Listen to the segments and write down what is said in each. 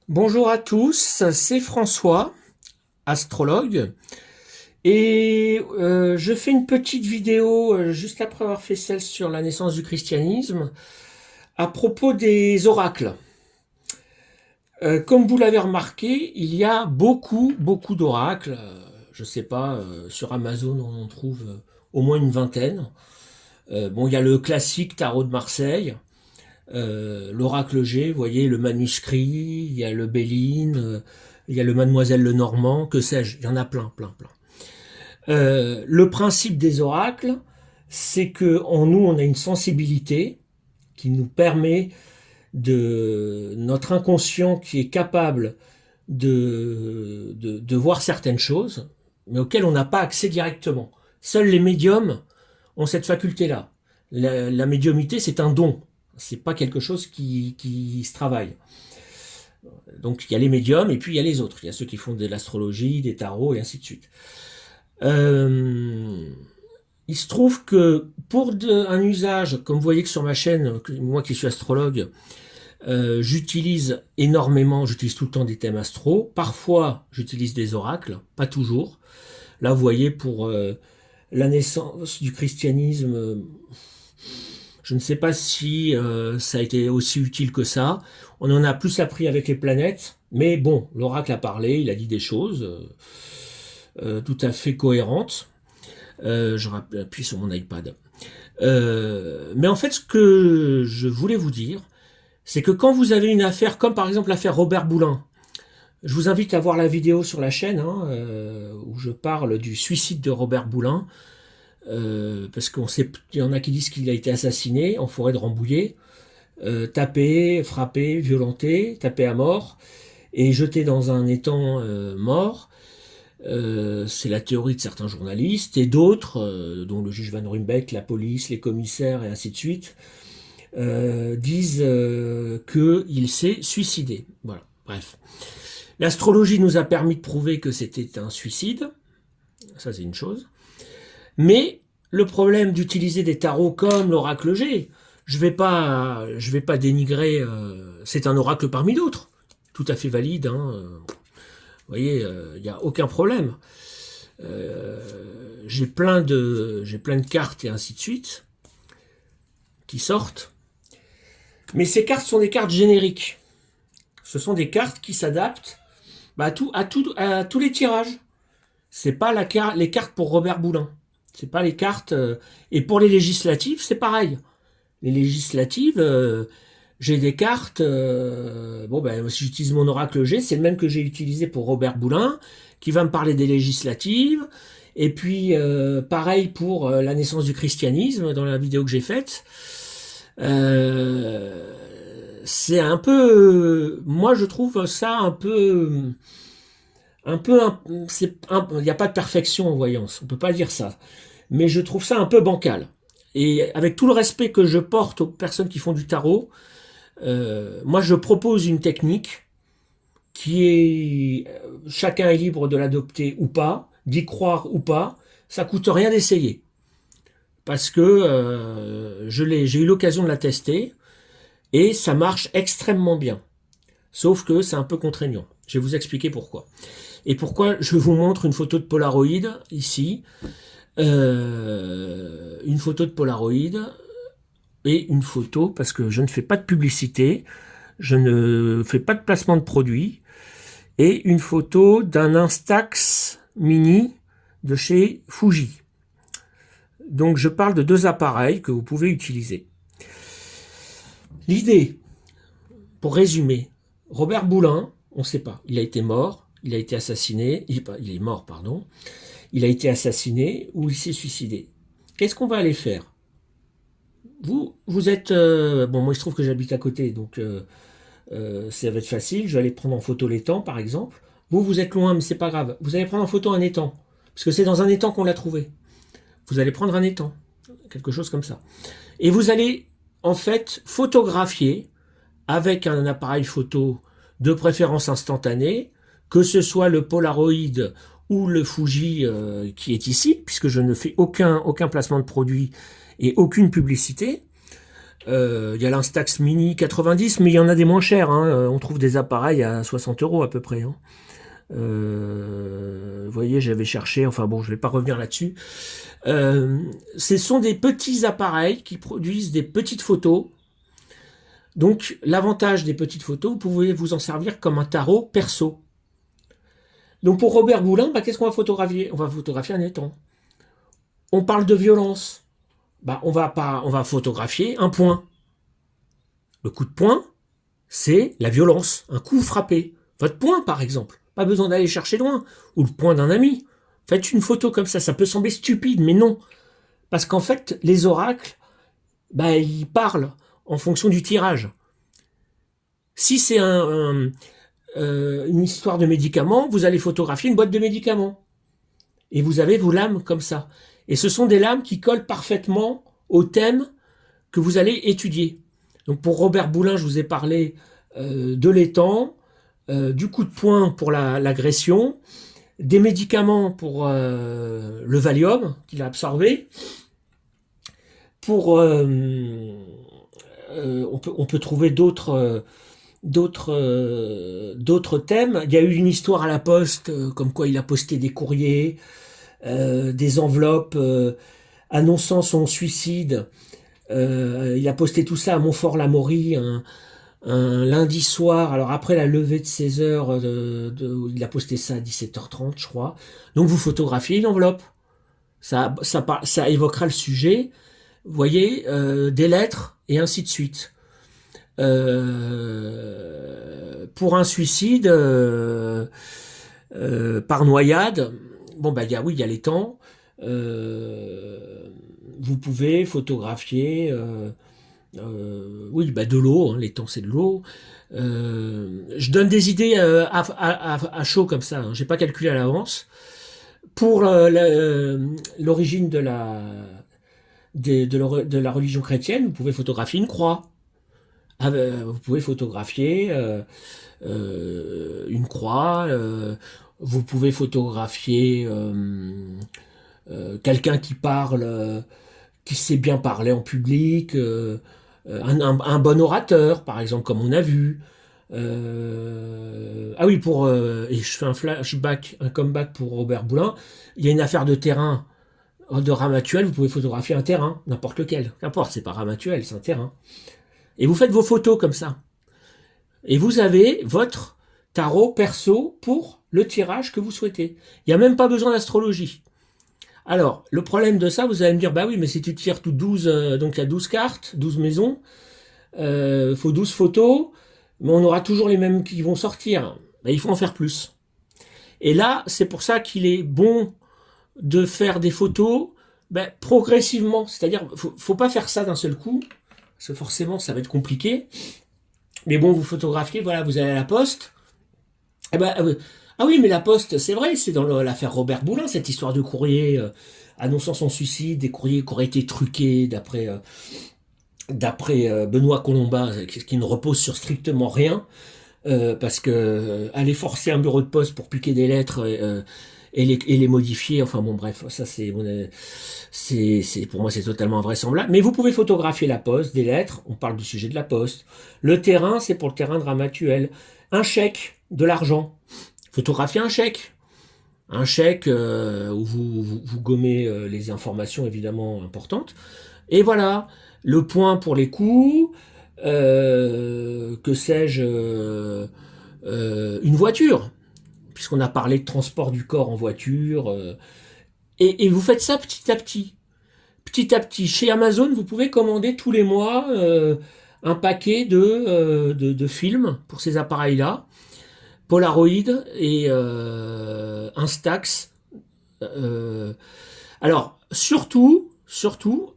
Bonjour à tous, c'est François, astrologue, et je fais une petite vidéo juste après avoir fait celle sur la naissance du christianisme à propos des oracles. Comme vous l'avez remarqué, il y a beaucoup d'oracles. Je sais pas, sur Amazon on en trouve au moins une vingtaine. Bon, il y a le classique tarot de Marseille. L'oracle G, vous voyez, le manuscrit, il y a le Béline, il y a le Mademoiselle Lenormand, que sais-je, il y en a plein. Le principe des oracles, c'est que en nous, on a une sensibilité qui nous permet de notre inconscient qui est capable de voir certaines choses, mais auxquelles on n'a pas accès directement. Seuls les médiums ont cette faculté-là. La médiumité, c'est un don. C'est pas quelque chose qui se travaille. Donc il y a les médiums et puis il y a les autres. Il y a ceux qui font de l'astrologie, des tarots et ainsi de suite. Euh, il se trouve que pour un usage, comme vous voyez que sur ma chaîne, moi qui suis astrologue, j'utilise tout le temps des thèmes astro. Parfois, j'utilise des oracles, pas toujours. Là, vous voyez, pour la naissance du christianisme, je ne sais pas si ça a été aussi utile que ça. On en a plus appris avec les planètes, mais bon, l'oracle a parlé, il a dit des choses tout à fait cohérentes. Je appuie sur mon iPad. Mais en fait, ce que je voulais vous dire, c'est que quand vous avez une affaire, comme par exemple l'affaire Robert Boulin, je vous invite à voir la vidéo sur la chaîne où je parle du suicide de Robert Boulin. Parce qu'on sait, il y en a qui disent qu'il a été assassiné en forêt de Rambouillet, tapé, frappé, violenté, tapé à mort et jeté dans un étang mort. C'est la théorie de certains journalistes et d'autres, dont le juge Van Ruymbeck, la police, les commissaires et ainsi de suite, disent qu'il s'est suicidé. Voilà, bref. L'astrologie nous a permis de prouver que c'était un suicide, ça c'est une chose. Mais le problème d'utiliser des tarots comme l'oracle G, je vais pas dénigrer. C'est un oracle parmi d'autres, tout à fait valide. Vous voyez, il n'y a aucun problème. J'ai plein de cartes et ainsi de suite qui sortent. Mais ces cartes sont des cartes génériques. Ce sont des cartes qui s'adaptent à tous les tirages. C'est pas les cartes pour Robert Boulin. C'est pas les cartes. Et pour les législatives, c'est pareil. Les législatives, j'ai des cartes. Si j'utilise mon oracle G, c'est le même que j'ai utilisé pour Robert Boulin, qui va me parler des législatives. Et puis, pareil pour la naissance du christianisme, dans la vidéo que j'ai faite. C'est un peu. Moi, je trouve ça un peu. Il n'y a pas de perfection en voyance, on peut pas dire ça. Mais je trouve ça un peu bancal. Et avec tout le respect que je porte aux personnes qui font du tarot, moi je propose une technique qui est, chacun est libre de l'adopter ou pas, d'y croire ou pas, ça coûte rien d'essayer. Parce que j'ai eu l'occasion de la tester et ça marche extrêmement bien. Sauf que c'est un peu contraignant. Je vais vous expliquer pourquoi. Et pourquoi je vous montre une photo de Polaroid ici. Une photo de Polaroid et une photo, parce que je ne fais pas de publicité, je ne fais pas de placement de produit, et une photo d'un Instax Mini de chez Fuji. Donc je parle de deux appareils que vous pouvez utiliser. L'idée, pour résumer, Robert Boulin, on ne sait pas, il a été mort, il a été assassiné, il est mort, pardon, il a été assassiné ou il s'est suicidé. Qu'est-ce qu'on va aller faire? Vous êtes... bon, moi il se trouve que j'habite à côté, donc ça va être facile, je vais aller prendre en photo l'étang par exemple. Vous êtes loin, mais c'est pas grave. Vous allez prendre en photo un étang, parce que c'est dans un étang qu'on l'a trouvé. Vous allez prendre un étang, quelque chose comme ça. Et vous allez en fait photographier avec un appareil photo de préférence instantané, que ce soit le Polaroid ou le Fuji qui est ici, puisque je ne fais aucun placement de produit et aucune publicité. Il y a l'Instax Mini 90, mais il y en a des moins chers. Hein. On trouve des appareils à 60 € à peu près. Hein. Vous voyez, j'avais cherché, enfin bon, je vais pas revenir là-dessus. Ce sont des petits appareils qui produisent des petites photos. Donc, l'avantage des petites photos, vous pouvez vous en servir comme un tarot perso. Donc, pour Robert Boulin, bah, qu'est-ce qu'on va photographier? On va photographier un étang. On parle de violence. Bah, on va photographier un point. Le coup de poing, c'est la violence, un coup frappé. Votre poing, par exemple. Pas besoin d'aller chercher loin. Ou le poing d'un ami. Faites une photo comme ça peut sembler stupide, mais non. Parce qu'en fait, les oracles, bah, ils parlent en fonction du tirage. Si c'est une histoire de médicaments, vous allez photographier une boîte de médicaments. Et vous avez vos lames comme ça. Et ce sont des lames qui collent parfaitement au thème que vous allez étudier. Donc pour Robert Boulin, je vous ai parlé de l'étang, du coup de poing pour l'agression, des médicaments pour le Valium qu'il a absorbé. Pour on peut trouver d'autres thèmes. Il y a eu une histoire à la poste, comme quoi il a posté des courriers, des enveloppes annonçant son suicide. Il a posté tout ça à Montfort-l'Amaury un lundi soir. Alors après la levée de 16 heures, il a posté ça à 17h30, je crois. Donc vous photographiez une enveloppe. Ça évoquera le sujet. Vous voyez, des lettres et ainsi de suite. Pour un suicide par noyade, bon bah il y a les temps. Vous pouvez photographier de l'eau, hein, les temps c'est de l'eau. Je donne des idées à chaud comme ça, hein, j'ai pas calculé à l'avance. Pour l'origine de la religion chrétienne, vous pouvez photographier une croix. Vous pouvez photographier une croix. Vous pouvez photographier quelqu'un qui parle, qui sait bien parler en public, un bon orateur, par exemple, comme on a vu. Ah oui, et je fais un comeback pour Robert Boulin. Il y a une affaire de terrain de Ramatuelle, vous pouvez photographier un terrain, n'importe lequel. N'importe, c'est pas Ramatuelle, c'est un terrain. Et vous faites vos photos comme ça. Et vous avez votre tarot perso pour le tirage que vous souhaitez. Il n'y a même pas besoin d'astrologie. Alors, le problème de ça, vous allez me dire, bah oui, mais si tu tires toutes 12, donc il y a 12 cartes, 12 maisons, faut 12 photos, mais on aura toujours les mêmes qui vont sortir. Bah, il faut en faire plus. Et là, c'est pour ça qu'il est bon de faire des photos progressivement. C'est-à-dire, faut pas faire ça d'un seul coup, parce que forcément, ça va être compliqué. Mais bon, vous photographiez, voilà, vous allez à la poste. Ah oui, mais la poste, c'est vrai, c'est dans l'affaire Robert Boulin, cette histoire de courrier annonçant son suicide, des courriers qui auraient été truqués d'après Benoît Colomba, qui ne repose sur strictement rien, parce que aller forcer un bureau de poste pour piquer des lettres et les modifier, enfin bon bref, ça c'est pour moi c'est totalement invraisemblable. Mais vous pouvez photographier la poste, des lettres, on parle du sujet de la poste. Le terrain, c'est pour le terrain de Ramatuelle. Un chèque, de l'argent. Photographier un chèque. Un chèque où vous gommez les informations évidemment importantes. Et voilà, le point pour les coûts, que sais-je, une voiture, puisqu'on a parlé de transport du corps en voiture, et vous faites ça petit à petit. Petit à petit. Chez Amazon, vous pouvez commander tous les mois un paquet de films pour ces appareils-là, Polaroid et Instax. Alors, surtout,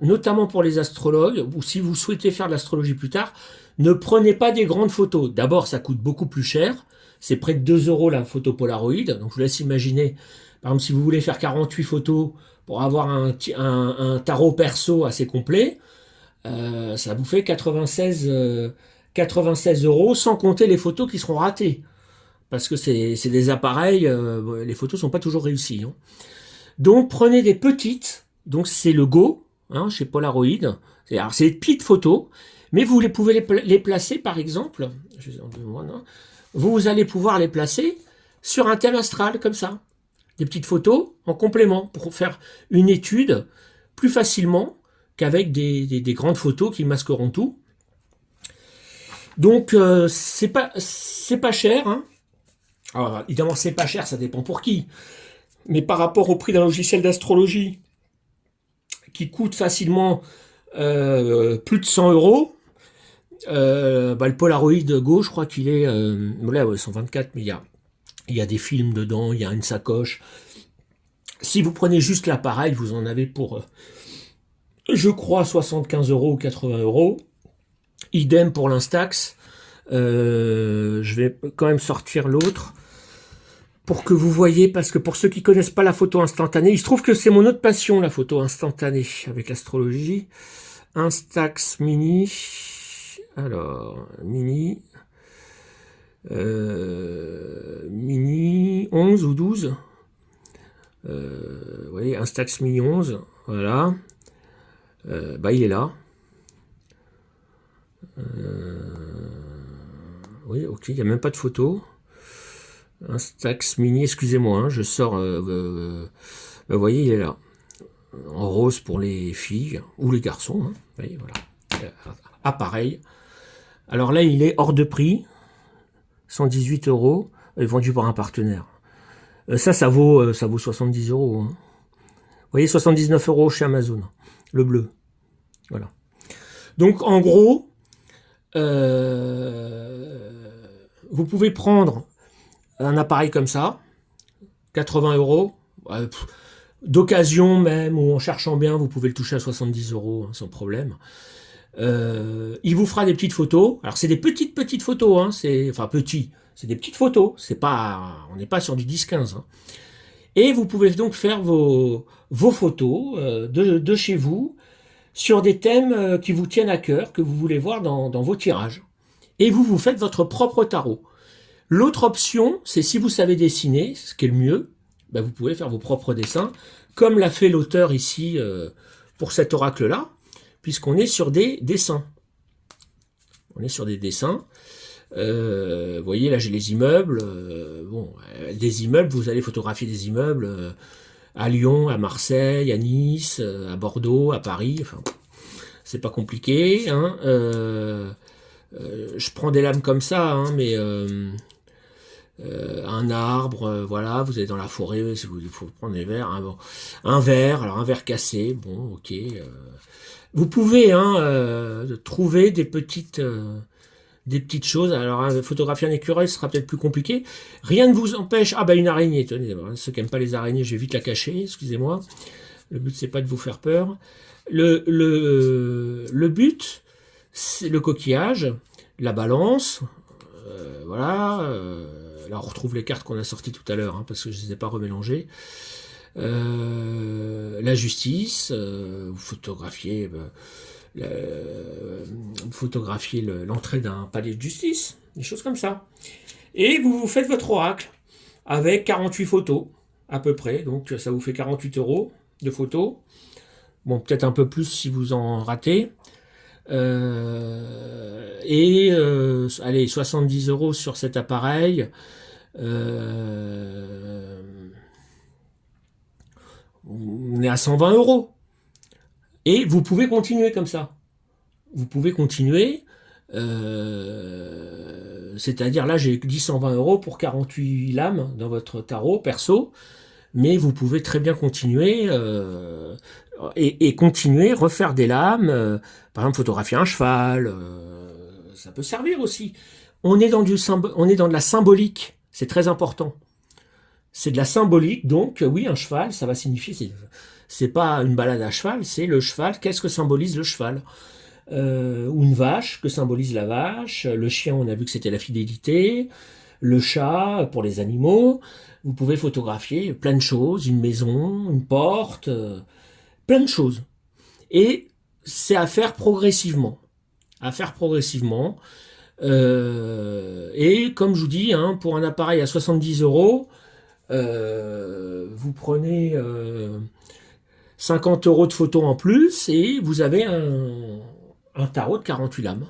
notamment pour les astrologues, ou si vous souhaitez faire de l'astrologie plus tard, ne prenez pas des grandes photos. D'abord, ça coûte beaucoup plus cher. C'est près de 2 € la photo Polaroid. Donc, je vous laisse imaginer, par exemple, si vous voulez faire 48 photos pour avoir un tarot perso assez complet, ça vous fait 96 € sans compter les photos qui seront ratées. Parce que c'est des appareils, les photos sont pas toujours réussies. Hein. Donc, prenez des petites. Donc, c'est le Go, hein, chez Polaroid. C'est des petites photos. Mais vous pouvez les placer, par exemple, vous allez pouvoir les placer sur un thème astral, comme ça. Des petites photos en complément, pour faire une étude plus facilement qu'avec des grandes photos qui masqueront tout. Donc, c'est pas cher, hein. Alors, évidemment, c'est pas cher, ça dépend pour qui. Mais par rapport au prix d'un logiciel d'astrologie qui coûte facilement plus de 100 euros, le Polaroid Go, je crois qu'il est là, ouais, 124, mais il y a des films dedans, il y a une sacoche. Si vous prenez juste l'appareil, vous en avez pour, je crois, 75 euros ou 80 euros. Idem pour l'Instax. Je vais quand même sortir l'autre pour que vous voyez, parce que pour ceux qui connaissent pas la photo instantanée, il se trouve que c'est mon autre passion, la photo instantanée avec l'astrologie. Instax Mini. Alors, Mini. Mini 11 ou 12. Vous voyez, Instax Mini 11. Voilà. Il est là. Oui, ok, il n'y a même pas de photo. Instax Mini, excusez-moi, hein, je sors. Vous voyez, il est là. En rose pour les filles ou les garçons. Hein. Vous voyez, voilà. Pareil. Alors là, il est hors de prix. 118 euros. Vendu par un partenaire. Ça vaut 70 euros. Hein. Vous voyez, 79 euros chez Amazon. Le bleu. Voilà. Donc, en gros, vous pouvez prendre un appareil comme ça, 80 euros, d'occasion même, ou en cherchant bien, vous pouvez le toucher à 70 euros, hein, sans problème. Il vous fera des petites photos. Alors, c'est des petites photos, hein, c'est des petites photos. On n'est pas sur du 10-15. Hein. Et vous pouvez donc faire vos photos de chez vous, sur des thèmes qui vous tiennent à cœur, que vous voulez voir dans vos tirages. Et vous faites votre propre tarot. L'autre option, c'est si vous savez dessiner, ce qui est le mieux, vous pouvez faire vos propres dessins, comme l'a fait l'auteur ici pour cet oracle-là, puisqu'on est sur des dessins. On est sur des dessins. Vous voyez, là j'ai les immeubles. Des immeubles, vous allez photographier des immeubles à Lyon, à Marseille, à Nice, à Bordeaux, à Paris. Enfin, c'est pas compliqué. Hein. Je prends des lames comme ça, hein, mais un arbre, voilà, vous allez dans la forêt, il faut prendre des verres. Hein, un verre, alors un verre cassé, bon, ok. Vous pouvez trouver des petites choses. Alors, photographier un écureuil, ce sera peut-être plus compliqué. Rien ne vous empêche. Une araignée, tenez, ceux qui n'aiment pas les araignées, je vais vite la cacher, excusez-moi. Le but, c'est pas de vous faire peur. Le but, c'est le coquillage, la balance, voilà. Là, on retrouve les cartes qu'on a sorties tout à l'heure, hein, parce que je ne les ai pas remélangées. La justice, vous photographiez l'entrée d'un palais de justice, des choses comme ça. Et vous faites votre oracle avec 48 photos, à peu près. Donc, ça vous fait 48 euros de photos. Bon, peut-être un peu plus si vous en ratez. Allez, 70 euros sur cet appareil. On est à 120 euros. Et vous pouvez continuer comme ça. Vous pouvez continuer. C'est-à-dire, là, j'ai dit 120 euros pour 48 lames dans votre tarot perso. Mais vous pouvez très bien continuer et continuer, refaire des lames. Par exemple, photographier un cheval. Ça peut servir aussi. On est dans de la symbolique. C'est très important. C'est de la symbolique, donc oui, un cheval, ça va signifier, c'est pas une balade à cheval, c'est le cheval, qu'est-ce que symbolise le cheval ou une vache, que symbolise la vache, le chien, on a vu que c'était la fidélité, le chat, pour les animaux, vous pouvez photographier plein de choses, une maison, une porte, plein de choses. Et c'est à faire progressivement. Et comme je vous dis, hein, pour un appareil à 70 euros, vous prenez 50 euros de photos en plus et vous avez un un tarot de 48 lames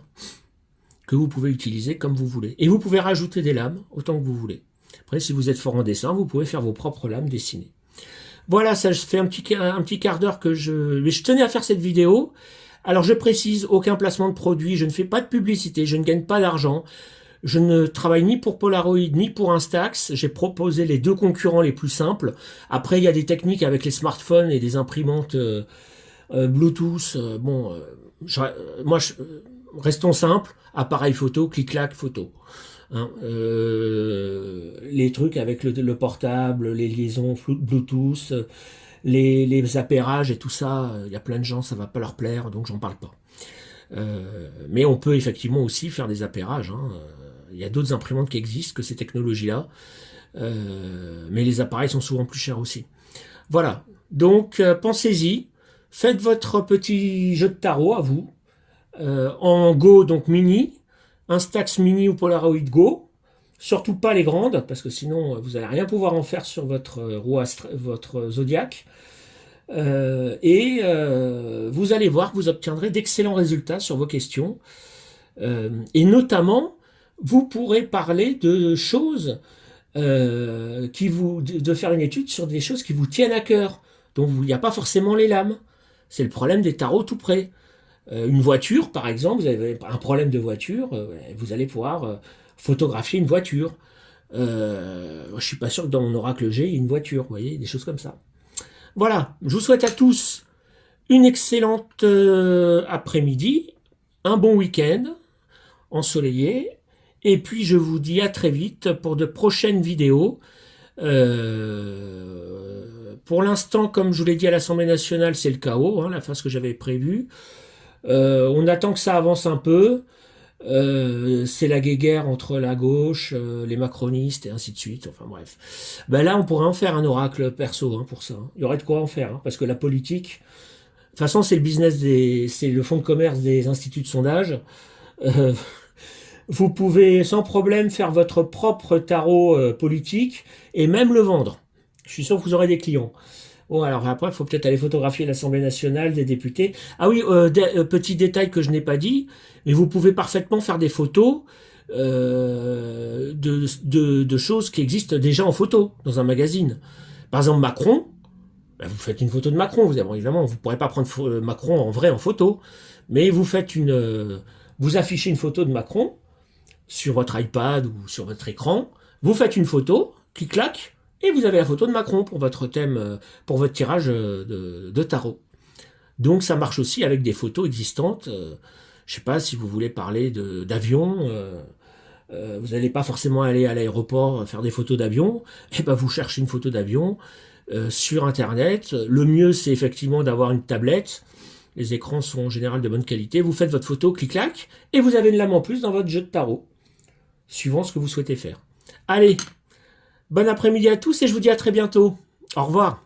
que vous pouvez utiliser comme vous voulez. Et vous pouvez rajouter des lames autant que vous voulez. Après, si vous êtes fort en dessin, vous pouvez faire vos propres lames dessinées. Voilà, ça fait un petit quart d'heure que mais je tenais à faire cette vidéo. Alors je précise, aucun placement de produit, je ne fais pas de publicité, je ne gagne pas d'argent. Je ne travaille ni pour Polaroid ni pour Instax. J'ai proposé les deux concurrents les plus simples. Après, il y a des techniques avec les smartphones et des imprimantes Bluetooth. Restons simples. Appareil photo, clic-clac, photo. Hein, les trucs avec le portable, les liaisons Bluetooth, les appairages et tout ça, il y a plein de gens, ça va pas leur plaire, donc j'en parle pas. Mais on peut effectivement aussi faire des appairages. Hein. Il y a d'autres imprimantes qui existent que ces technologies-là, mais les appareils sont souvent plus chers aussi. Voilà, donc pensez-y, faites votre petit jeu de tarot à vous, en Go, donc mini, Instax mini ou Polaroid Go, surtout pas les grandes, parce que sinon vous n'allez rien pouvoir en faire sur votre votre zodiaque. Vous allez voir que vous obtiendrez d'excellents résultats sur vos questions. Et notamment, vous pourrez parler de choses de faire une étude sur des choses qui vous tiennent à cœur. Donc il n'y a pas forcément les lames. C'est le problème des tarots tout près. Une voiture, par exemple, vous avez un problème de voiture, vous allez pouvoir photographier une voiture. Je suis pas sûr que dans mon oracle G, il y ait une voiture, vous voyez, des choses comme ça. Voilà, je vous souhaite à tous une excellente après-midi, un bon week-end ensoleillé, et puis je vous dis à très vite pour de prochaines vidéos. Pour l'instant, comme je vous l'ai dit à l'Assemblée nationale, c'est le chaos, hein, la phase que j'avais prévue. On attend que ça avance un peu. C'est la guéguerre entre la gauche, les macronistes et ainsi de suite. Enfin bref. Ben là, on pourrait en faire un oracle perso hein, pour ça. Il y aurait de quoi en faire, hein, parce que la politique, de toute façon, c'est le business c'est le fonds de commerce des instituts de sondage. Vous pouvez sans problème faire votre propre tarot politique et même le vendre. Je suis sûr que vous aurez des clients. Bon, alors après, il faut peut-être aller photographier l'Assemblée nationale, des députés. Ah oui, petit détail que je n'ai pas dit, mais vous pouvez parfaitement faire des photos de choses qui existent déjà en photo dans un magazine. Par exemple, Macron, ben, vous faites une photo de Macron. Évidemment, vous ne pourrez pas prendre Macron en vrai en photo, mais vous faites vous affichez une photo de Macron sur votre iPad ou sur votre écran. Vous faites une photo, clic-clac, et vous avez la photo de Macron pour votre thème, pour votre tirage de tarot. Donc ça marche aussi avec des photos existantes. Je ne sais pas si vous voulez parler d'avion. Vous n'allez pas forcément aller à l'aéroport faire des photos d'avion. Et ben vous cherchez une photo d'avion sur Internet. Le mieux c'est effectivement d'avoir une tablette. Les écrans sont en général de bonne qualité. Vous faites votre photo, clic-clac, et vous avez une lame en plus dans votre jeu de tarot, suivant ce que vous souhaitez faire. Allez. Bon après-midi à tous et je vous dis à très bientôt. Au revoir.